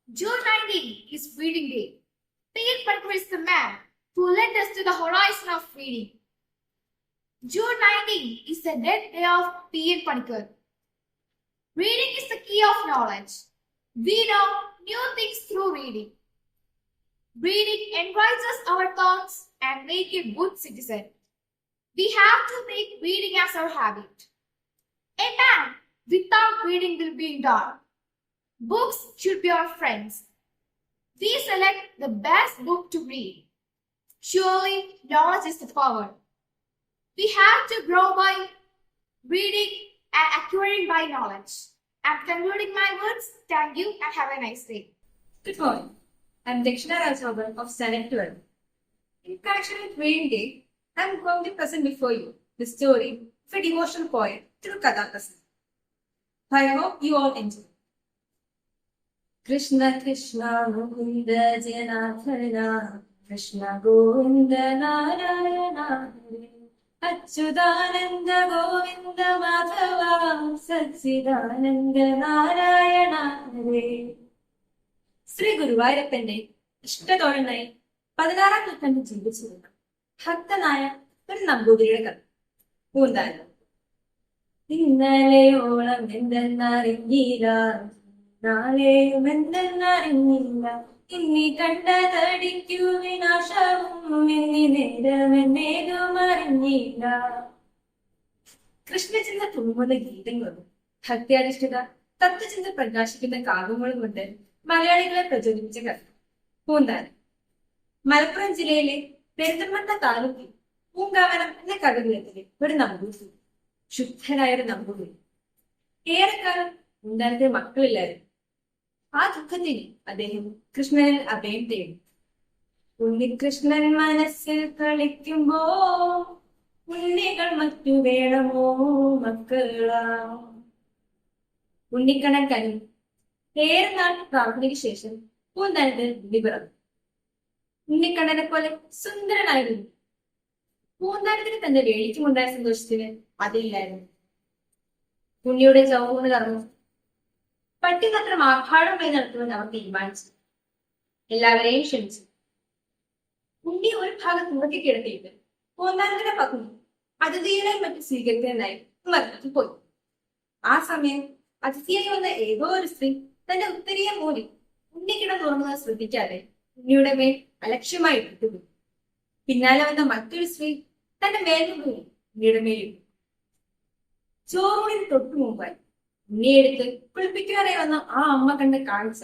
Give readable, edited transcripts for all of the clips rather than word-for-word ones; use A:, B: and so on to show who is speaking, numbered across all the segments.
A: June 19 is Reading Day. P.N. Parker is the man who led us to the horizon of reading. June 19 is the death day of P.N. Parker. Reading is the key of knowledge. We know new things through reading. Reading enriches our thoughts and make a good citizen. We have to make reading as our habit. A man without reading will be dull. Books should be our friends. We select the best book to read. Surely, knowledge is the power. We have to grow by reading and acquiring by knowledge. I'm concluding my words. Thank you and have a nice day.
B: Good morning. I'm Dakshina Rajogopal of Standard 12. In connection with Reading Day, I'm going to present before you the story of a devotional poet through Kathaprasam. I hope you all enjoy. Krishna Krishna Mukunda Janardhana Krishna Govinda Narayana Achyutananda Govinda Madhava Sachidananda Narayana Shri ഗുരുവായൂരപ്പന്റെ ഇഷ്ടത്തോഴനായി 16-ാം നൂറ്റാണ്ടിൽ ജീവിച്ചിരുന്ന ഭക്തനായ ഒരു നമ്പൂതിരിയുടെ കഥ. പൂന്താനം. ഇന്നലെയോളം എന്തെന്നറിഞ്ഞില്ല, നാളെയും എന്തെന്നറിഞ്ഞില്ല, ഇന്നി കണ്ടതടിക്കു വിനാശവും ഇന്നി നേരമെന്നേതും അറിഞ്ഞില്ല. കൃഷ്ണചിന്ത തുമ്മുന്ന ഗീതങ്ങളും ഭക്തിയധിഷ്ഠിത തത്വചിന്ത പ്രകാശിക്കുന്ന കാവ്യങ്ങളും കൊണ്ട് മലയാളികളെ പ്രചോദിപ്പിച്ച കഥ. പൂന്താനം. മലപ്പുറം ജില്ലയിലെ പെരിന്തൽമണ്ണ താലൂക്കിൽ പൂങ്കാവനം എന്ന കടകുലത്തിലെ ഒരു നമ്പൂതിരി, ശുദ്ധനായ ഒരു നമ്പൂതിരി. ഏറെക്കാലം പൂന്താനത്തിന് മക്കളില്ലായിരുന്നു. ആ ദുഃഖത്തിന് അദ്ദേഹം കൃഷ്ണനിൽ അഭയം തേടി. ഉണ്ണികൃഷ്ണൻ മനസ്സിൽ കളിക്കുമ്പോ ഉണ്ണികൾ മറ്റു വേണമോ മക്കളാ. ഉണ്ണിക്കണ്ണൻ കനി ഏറെ നാൾ പ്രാർത്ഥനയ്ക്ക് ശേഷം പൂന്താനത്തിന് ഉണ്ണി പിറന്നു. ഉണ്ണിക്കണ്ണനെ പോലെ സുന്ദരനായിരുന്നു. പൂന്താനത്തിന് തന്റെ വേളിക്കുമുണ്ടായ സന്തോഷത്തിന് അതില്ലായിരുന്നു. ഉണ്ണിയുടെ ചൗമൂന്ന് കർമ്മം പട്ടിപത്രം ആഘാടമായി നടത്തുമെന്ന് അവർ തീരുമാനിച്ചു. എല്ലാവരെയും ക്ഷണിച്ചു. ഉണ്ണി ഒരു ഭാഗത്ത് ഉറക്കി കിടത്തിയിട്ട് പൂന്താനത്തിന്റെ പത്നി അതിഥികളെ മറ്റു സ്വീകരിക്കുന്നതിനായി മരണത്തിൽ പോയി. ആ സമയം അതിഥിയായി വന്ന ഏതോ ഒരു സ്ത്രീ തന്റെ ഉത്തരീയ മൂലി ഉണ്ണിക്കിടന്നുറങ്ങുന്നത് ശ്രദ്ധിക്കാതെ ഉണ്ണിയുടെ മേൽ അലക്ഷ്യമായി ഇട്ടുപോയി. പിന്നാലെ വന്ന മറ്റൊരു സ്ത്രീ തന്റെ മേൽപോയി ഉണ്ണിയുടെ മേലിട്ടു. ചോറൂണിന് തൊട്ടു മുമ്പായി ഉണ്ണിയെടുത്ത് കുളിപ്പിക്കാനായി വന്ന ആ അമ്മ കണ്ട കാഴ്ച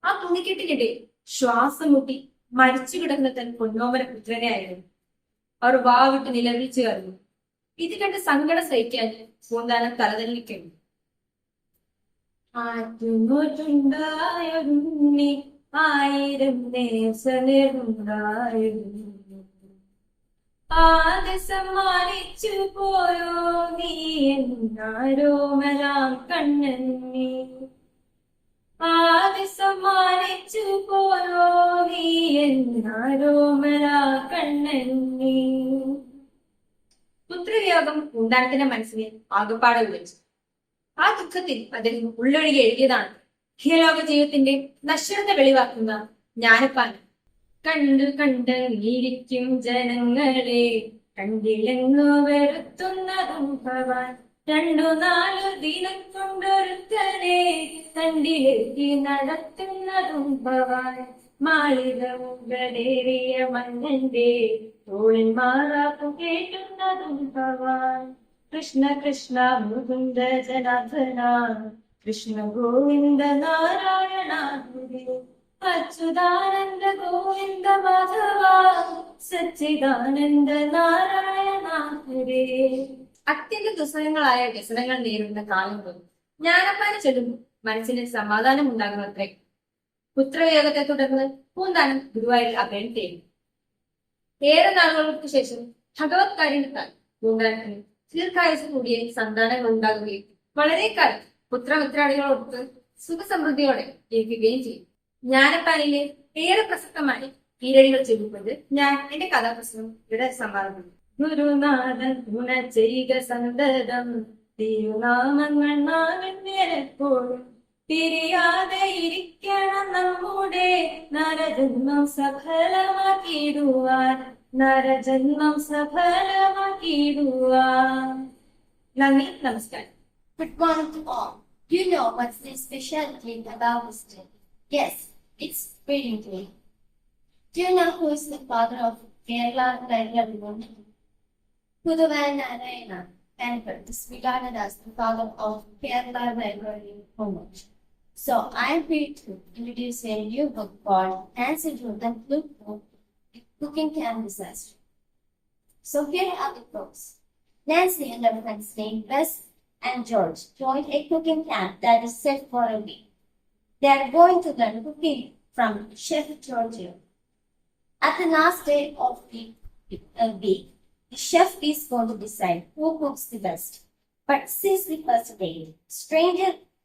B: ആ തുണിക്കെട്ടിനിടെ ശ്വാസം മുട്ടി മരിച്ചു കിടക്കുന്ന തൻ പൊന്നോമന പുത്രനെ ആയിരുന്നു. അവർ വാവിട്ട് നിലവിളിച്ചു കയറുന്നു. ഇത് കണ്ട് സങ്കടം സഹിക്കാൻ പൂന്താനം തലതല്ലിക്കഴിഞ്ഞു. ആറ്റുനോറ്റുണ്ടായൊരുണ്ണി ആയിരം നേസനുണ്ടായിരുന്നു, ആകെ സമ്മാനിച്ചു പോയോ നീ എന്നാരോമലാം കണ്ണന്നി, ആകെ സമ്മാനിച്ചു പോയോ നീ എന്നാരോമലാം കണ്ണന്നി. പുത്രവിയോഗം പൂന്താനത്തിന്റെ മനസ്സിനെ ആകപ്പാടെ വിളിച്ചു. ആ ദുഃഖത്തിൽ അദ്ദേഹം ഉള്ളൊഴുകി എഴുതിയതാണ് ഇഹലോക ജീവിതത്തിന്റെ നശ്വരത വെളിവാക്കുന്ന ജ്ഞാനപ്പാന. കണ്ടു കണ്ട് ഇരിക്കും ജനങ്ങളെ കണ്ടില്ലെന്നു വരുത്തുന്നതും ഭവാൻ, 2-4 ദിനം കൊണ്ടൊരുത്തനെ കണ്ടിലെത്തി നടത്തുന്നതും ഭവാൻ, മാളികമുകളേറിയ മന്നന്റെ തോളിൽ മാറാപ്പു കേട്ടുന്നതും ഭവാൻ. കൃഷ്ണ കൃഷ്ണ മുകുന്ദ ജനാർദ്ദന കൃഷ്ണ ഗോവിന്ദ നാരായണ അച്യുതാനന്ദ ഗോവിന്ദ മാധവ സച്ചിദാനന്ദ നാരായണ ഹരേ. അത്യന്ത ദുസ്സഹങ്ങളായ വ്യസനങ്ങൾ നേരിടുന്ന കാലം തോന്നും ജ്ഞാനപ്പാന ചൊല്ലുമ്പോൾ മനസ്സിന് സമാധാനം ഉണ്ടാകുന്നത്രേ. പുത്രവിയോഗത്തെ തുടർന്ന് പൂന്താനം ഗുരുവായൂരിൽ അഭയം തേടി. ഏറെ നാളുകൾക്ക് ശേഷം ഭഗവത് കാരുണ്യത്താൽ പൂന്താനത്തിന് ദീർഘായുസ് കൂടിയ സന്താനങ്ങൾ ഉണ്ടാകുകയും വളരെ കാലം പുത്രമിത്രാദികളോടൊത്ത് സുഖസമൃദ്ധിയോടെ ജീവിക്കുകയും ചെയ്യും. ജ്ഞാനപ്പാനിലെ ഏറെ പ്രസക്തമായ ഈരടികൾ ചൊല്ലിക്കൊണ്ട് ഞാൻ എന്റെ കഥാപ്രസംഗം ഇവിടെ സമാപിക്കുന്നു. ഗുരുനാഥൻ ഗുണ ചെയ്യുക സന്തതം തിരുനാമങ്ങൾ നാമെപ്പോഴും പിരിയാതെ ഇരിക്കണം നരജന്മം സഫലമാക്കിയിടുവാൻ നരജന്മം സഫലമാക്കിയിടുവാൻ. നന്ദി, നമസ്കാരം.
C: Good morning to all. Do you know what's the specialty about this day? Yes, it's Reading Day. Do you know who is the father of Kerala Library? Puduvai Narayana Pankar is regarded as the father of Kerala Library Homework. So I am here to introduce a new book called Nancy Drew the Blue Book, Cooking Camp Disaster. So here are the books. Nancy and her friends named Bess and George joined a cooking camp that is set for a week. They are going to learn cooking from Chef George. At the last day of the week, the chef is going to decide who cooks the best. But since the first day,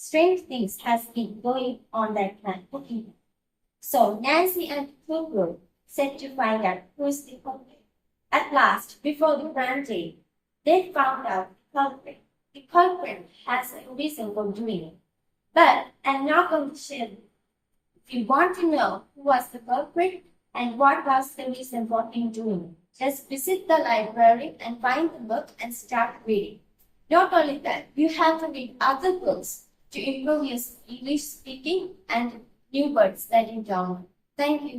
C: strange things has been going on that camp cooking. So Nancy and Pooh set to find out who is the culprit. At last, before the grand day, they found out the culprit. The culprit has a reason for doing it. But I'm not going to share it. If you want to know who was the culprit and what was the reason for him doing it, just visit the library and find the book and start reading. Not only that, you have to read other books to improve your English speaking and new words that you download. Thank you.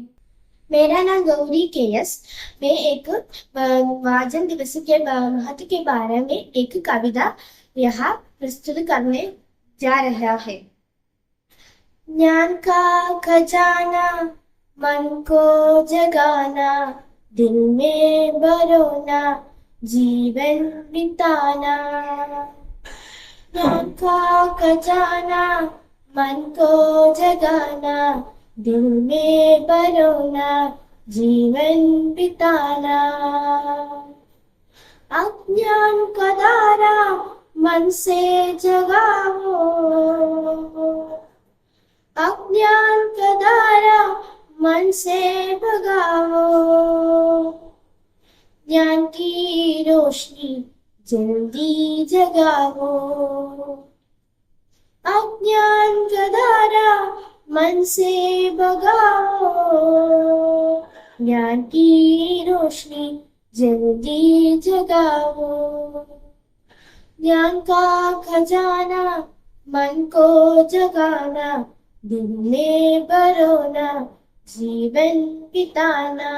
D: मेरा नाम Gauri KS. मैं एक वाचन दिवस के महत्व के बारे में एक कविता यहाँ प्रस्तुत करने जा रहा है। ज्ञान का खजाना मन को जगाना, दिल में बरोना, जीवन बिताना। ज्ञान का खजाना मन को जगाना, दिल में बरोना, जीवन बिताना। अज्ञान का दारा मन से जगाओ, अज्ञान का दारा मन से भगाओ। ज्ञान की रोशनी जल्दी जगाओ, अज्ञान का दारा मन से भगाओ। ज्ञान की रोशनी जल्दी जगाओ। ज्ञान का खजाना मन को जगाना, दिल में बरोना, जीवन बिताना।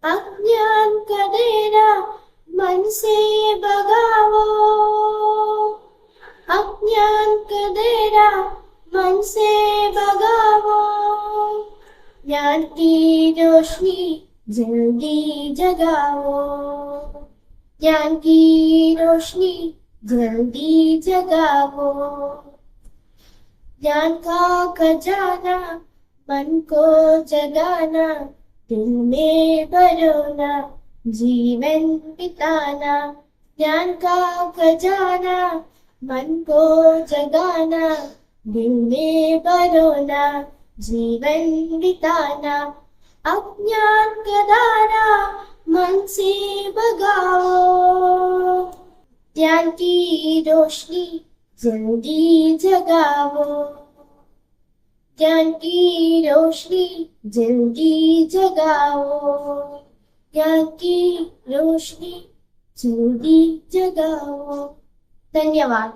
D: अज्ञान का डेरा मन से भगाओ, अज्ञान का डेरा मन से भगाओ। ज्ञान की रोशनी जल्दी जगाओ, ज्ञान की रोशनी जल्दी जगाओ। ज्ञान का खजाना मन को जगाना, दिल में बरोना, जीवन बिताना। ज्ञान का खजाना मन को जगाना, दिल में बरोना, जीवन बिताना। अज्ञान का दारा मन से भगाओ, ज्ञान की रोशनी जल्दी जगाओ। ज्ञान की रोशनी जल्दी जगाओ, ज्ञान की रोशनी जल्दी जगाओ। धन्यवाद।